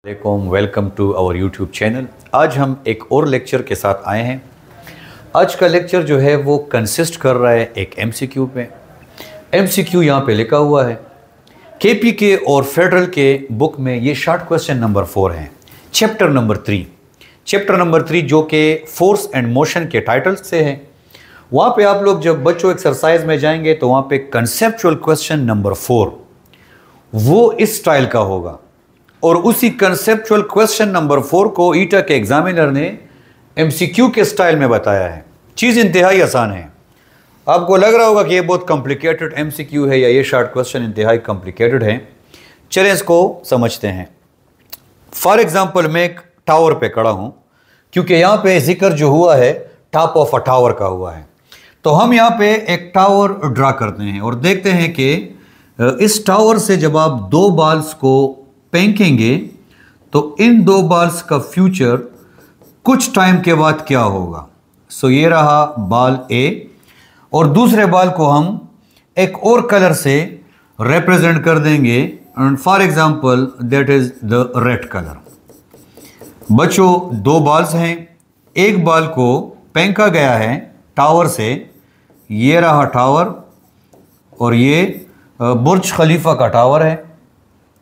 Welcome to our YouTube channel. आज हम एक और लेक्चर के साथ आए हैं। आज का लेक्चर जो है वो कंसिस्ट कर रहा है एक एमसीक्यू पे। एमसीक्यू यहाँ पे लिखा हुआ है केपीके और फेडरल के बुक में। ये शॉर्ट क्वेश्चन नंबर 4 है, चैप्टर नंबर 3 जो कि फोर्स एंड मोशन के टाइटल से है। वहाँ पे आप लोग जब बच्चों एक्सरसाइज में जाएंगे तो वहाँ पे कंसेप्चुअल क्वेश्चन नंबर 4 वो इस स्टाइल का होगा, और उसी कंसेप्चुअल क्वेश्चन नंबर 4 को ईटा के एग्जामिनर ने एमसीक्यू के स्टाइल में बताया है। चीज़ इंतहाई आसान है। आपको लग रहा होगा कि ये बहुत कॉम्प्लिकेटेड एमसीक्यू है या ये शॉर्ट क्वेश्चन इंतहाई कॉम्प्लिकेटेड है। चलें इसको समझते हैं। फॉर एग्जांपल मैं एक टावर पे खड़ा हूँ, क्योंकि यहाँ पे जिक्र जो हुआ है टॉप ऑफ अ टावर का हुआ है, तो हम यहाँ पे एक टावर ड्रा करते हैं और देखते हैं कि इस टावर से जब आप दो बॉल्स को फेंकेंगे तो इन दो बॉल्स का फ्यूचर कुछ टाइम के बाद क्या होगा। सो ये रहा बॉल ए, और दूसरे बॉल को हम एक और कलर से रिप्रेजेंट कर देंगे, and for example that is the red colour. बच्चों, दो बॉल्स हैं, एक बॉल को फेंका गया है टावर से, ये रहा टावर, और ये बुर्ज खलीफा का टावर है।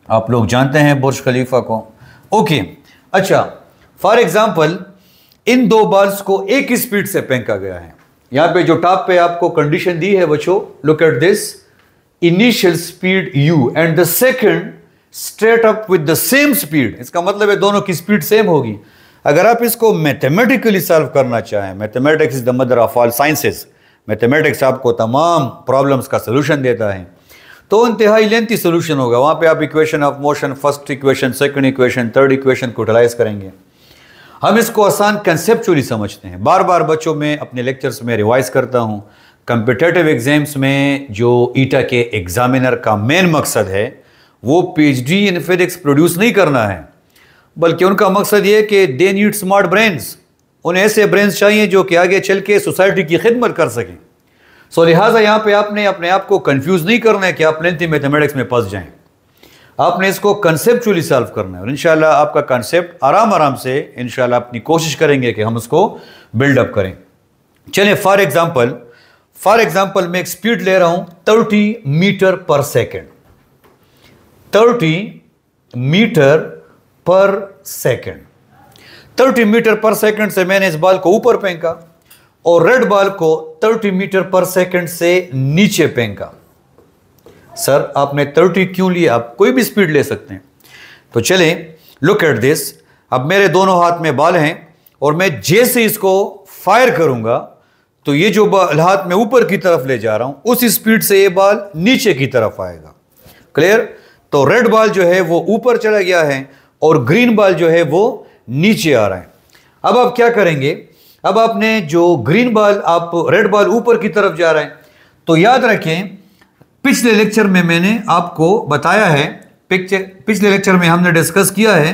आप लोग जानते हैं बुर्ज खलीफा को। ओके, अच्छा, फॉर एग्जांपल इन दो बॉल्स को एक स्पीड से फेंका गया है। यहां पे जो टॉप पे आपको कंडीशन दी है बच्चों, look at this, initial speed u and the second straight up with the same speed. इसका मतलब है दोनों की स्पीड सेम होगी। अगर आप इसको मैथमेटिकली सॉल्व करना चाहें, mathematics is the mother of all sciences, mathematics आपको तमाम प्रॉब्लम्स का सोल्यूशन देता है, तो इंतहाई लेंथी सोल्यूशन होगा। वहाँ पे आप equation of motion, first equation, second equation, third equation को यूटिलाइज करेंगे। हम इसको आसान कंसेप्चुअली समझते हैं। बार बार बच्चों में अपने लेक्चर्स में रिवाइज करता हूँ। कम्पिटिटिव एग्जाम्स में जो ईटा के एग्जामिनर का मेन मकसद है वो पीएचडी इन फिजिक्स प्रोड्यूस नहीं करना है, बल्कि उनका मकसद ये कि दे नीड स्मार्ट ब्रेन्स। उन्हें ऐसे ब्रेन्स चाहिए जो कि आगे चल के सोसाइटी की खिदमत कर सकें। सो लिहाजा यहाँ पे आपने अपने आप को कंफ्यूज नहीं करना है कि आप लेंथी मैथमेटिक्स में फंस जाएं। आपने इसको कंसेप्चुअली सॉल्व करना है, और इंशाल्लाह आपका कंसेप्ट आराम से इंशाल्लाह अपनी कोशिश करेंगे कि हम उसको बिल्डअप करें। चलें, फॉर एग्जांपल मैं एक स्पीड ले रहा हूं 30 मीटर पर सेकेंड। 30 मीटर पर सेकेंड 30 मीटर पर सेकेंड से मैंने इस बॉल को ऊपर फेंका, और रेड बॉल को 30 मीटर पर सेकंड से नीचे फेंका। सर आपने 30 क्यों लिया? आप कोई भी स्पीड ले सकते हैं। तो चलें, लुक एट दिस। अब मेरे दोनों हाथ में बॉल हैं, और मैं जैसे इसको फायर करूंगा तो ये जो बॉल हाथ में ऊपर की तरफ ले जा रहा हूं, उस स्पीड से ये बॉल नीचे की तरफ आएगा। क्लियर? तो रेड बॉल जो है वो ऊपर चला गया है, और ग्रीन बॉल जो है वो नीचे आ रहा है। अब आप क्या करेंगे? अब आपने जो ग्रीन बॉल, आप रेड बॉल ऊपर की तरफ जा रहा है, तो याद रखें पिछले लेक्चर में मैंने आपको बताया है, पिछले लेक्चर में हमने डिस्कस किया है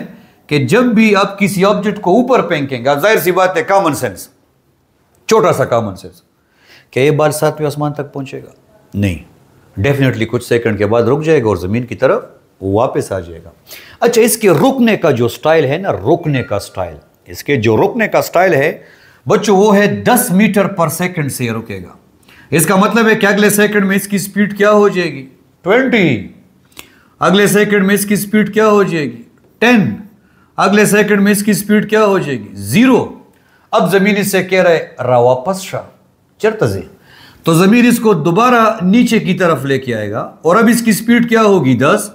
कि जब भी आप किसी ऑब्जेक्ट को ऊपर फेंकेंगे, आप जाहिर सी बात है कॉमन सेंस, छोटा सा कॉमन सेंस, क्या ये बॉल 7वें आसमान तक पहुंचेगा? नहीं, डेफिनेटली कुछ सेकंड के बाद रुक जाएगा और जमीन की तरफ वापस आ जाएगा। अच्छा, इसके रुकने का जो स्टाइल है ना, रुकने का स्टाइल, इसके जो रुकने का स्टाइल है बच्चों वो है 10 मीटर पर सेकंड से रुकेगा। इसका मतलब है कि अगले सेकंड में इसकी स्पीड क्या हो जाएगी? 20। अगले सेकंड में इसकी स्पीड क्या हो जाएगी? 10। अगले सेकंड में इसकी स्पीड क्या हो जाएगी? 0। अब जमीन इससे कह रहा है रा वापस शा चरतजे, तो जमीन इसको दोबारा नीचे की तरफ लेके आएगा, और अब इसकी स्पीड क्या होगी? 10।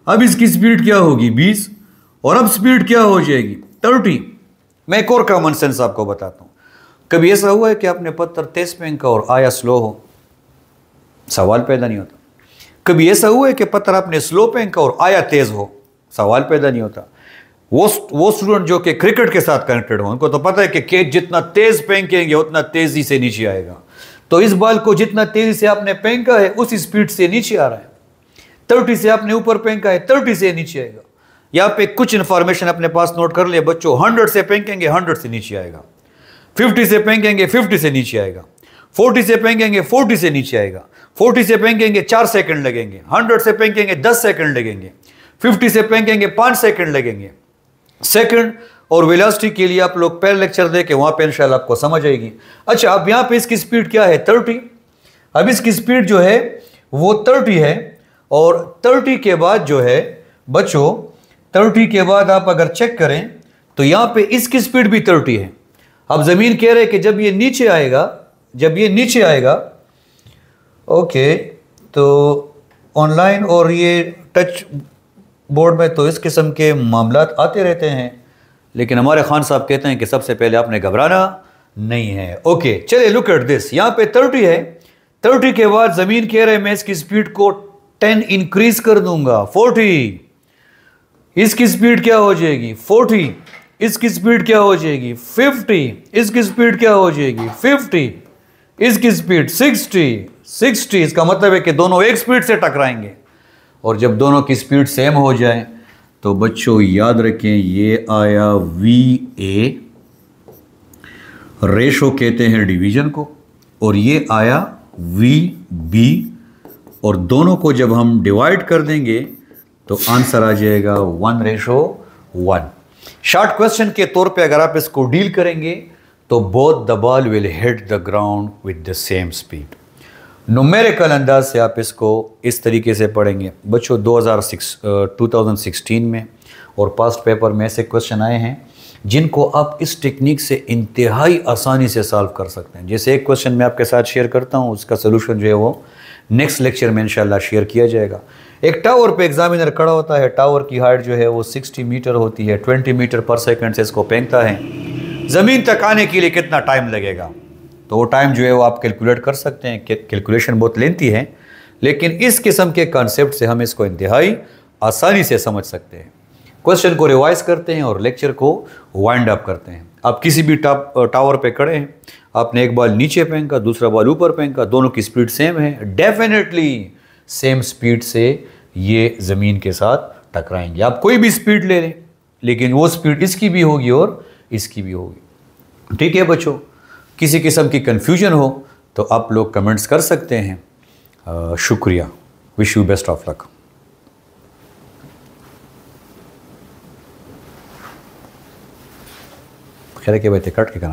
अब इसकी स्पीड क्या होगी? 20। और अब स्पीड क्या हो जाएगी? 30। मैं एक और कॉमन सेंस आपको बताता हूं। कभी ऐसा हुआ है कि आपने पत्थर तेज फेंका और आया स्लो हो? सवाल पैदा नहीं होता। कभी ऐसा हुआ है कि पत्थर आपने स्लो फेंका और आया तेज हो? सवाल पैदा नहीं होता। वो स्टूडेंट जो कि क्रिकेट के साथ कनेक्टेड हो, उनको तो पता है कि कैच जितना तेज फेंकेंगे उतना तेजी से नीचे आएगा। तो इस बॉल को जितना तेजी से आपने फेंका है उस स्पीड से नीचे आ रहा है। 30 से आपने ऊपर फेंका है, 30 से नीचे आएगा। यहाँ पे कुछ इंफॉर्मेशन अपने पास नोट कर ले बच्चों। 100 से फेंकेंगे 100 से नीचे आएगा, 50 से फेंकेंगे 50 से नीचे आएगा, 40 से फेंकेंगे 40 से नीचे आएगा, 40 से फेंकेंगे 4 सेकंड लगेंगे, 100 से फेंकेंगे 10 सेकंड लगेंगे, 50 से फेंकेंगे 5 सेकंड लगेंगे। सेकंड और वेलोसिटी के लिए आप लोग पहले लेक्चर देखें, वहां पे इंशाल्लाह आपको समझ आएगी। अच्छा, अब यहां पे इसकी स्पीड क्या है? 30। अब इसकी स्पीड जो है वो 30 है, और 30 के बाद जो है बच्चों, 30 के बाद आप अगर चेक करें तो यहां पे इसकी स्पीड भी 30 है। अब जमीन कह रहे हैं कि जब ये नीचे आएगा, जब ये नीचे आएगा, ओके, तो ऑनलाइन और ये टच बोर्ड में तो इस किस्म के मामलात आते रहते हैं, लेकिन हमारे खान साहब कहते हैं कि सबसे पहले आपने घबराना नहीं है। ओके, चलिए लुक एट दिस, यहां पे 30 है। 30 के बाद जमीन कह रहे हैं मैं इसकी स्पीड को 10 इंक्रीज कर दूंगा, 40। इसकी स्पीड क्या हो जाएगी? 40। इसकी स्पीड क्या हो जाएगी? 50। इसकी स्पीड क्या हो जाएगी? 50। इसकी स्पीड 60। इसका मतलब है कि दोनों एक स्पीड से टकराएंगे, और जब दोनों की स्पीड सेम हो जाए तो बच्चों याद रखें ये आया VA, रेशो कहते हैं डिवीजन को, और ये आया VB, और दोनों को जब हम डिवाइड कर देंगे तो आंसर आ जाएगा 1:1। शॉर्ट क्वेश्चन के तौर पे अगर आप इसको डील करेंगे तो both the ball will hit the ground with the same speed. Numerical अंदाज से आप इसको इस तरीके से पढ़ेंगे बच्चों। 2016 में और पास्ट पेपर में ऐसे क्वेश्चन आए हैं जिनको आप इस टेक्निक से इंतहाई आसानी से सॉल्व कर सकते हैं। जैसे एक क्वेश्चन मैं आपके साथ शेयर करता हूं, उसका सोल्यूशन जो है वो नेक्स्ट लेक्चर में इंशाल्लाह शेयर किया जाएगा। एक टावर पे एग्जामिनर खड़ा होता है, टावर की हाइट जो है वो 60 मीटर होती है, 20 मीटर पर सेकंड से इसको फेंकता है। ज़मीन तक आने के लिए कितना टाइम लगेगा? तो वो टाइम जो है वो आप कैलकुलेट कर सकते हैं। कैलकुलेशन बहुत लेंथी है, लेकिन इस किस्म के कॉन्सेप्ट से हम इसको इंतहाई आसानी से समझ सकते हैं। क्वेश्चन को रिवाइज करते हैं और लेक्चर को वाइंड अप करते हैं। आप किसी भी टावर पे खड़े हैं, आपने एक बॉल नीचे फेंका, दूसरा बॉल ऊपर फेंका, दोनों की स्पीड सेम है, डेफिनेटली सेम स्पीड से ये ज़मीन के साथ टकराएंगे। आप कोई भी स्पीड ले लें, लेकिन वो स्पीड इसकी भी होगी और इसकी भी होगी। ठीक है बच्चों, किसी किस्म की कन्फ्यूजन हो तो आप लोग कमेंट्स कर सकते हैं। शुक्रिया, wish you best of luck. खैर के भाई कट के करना।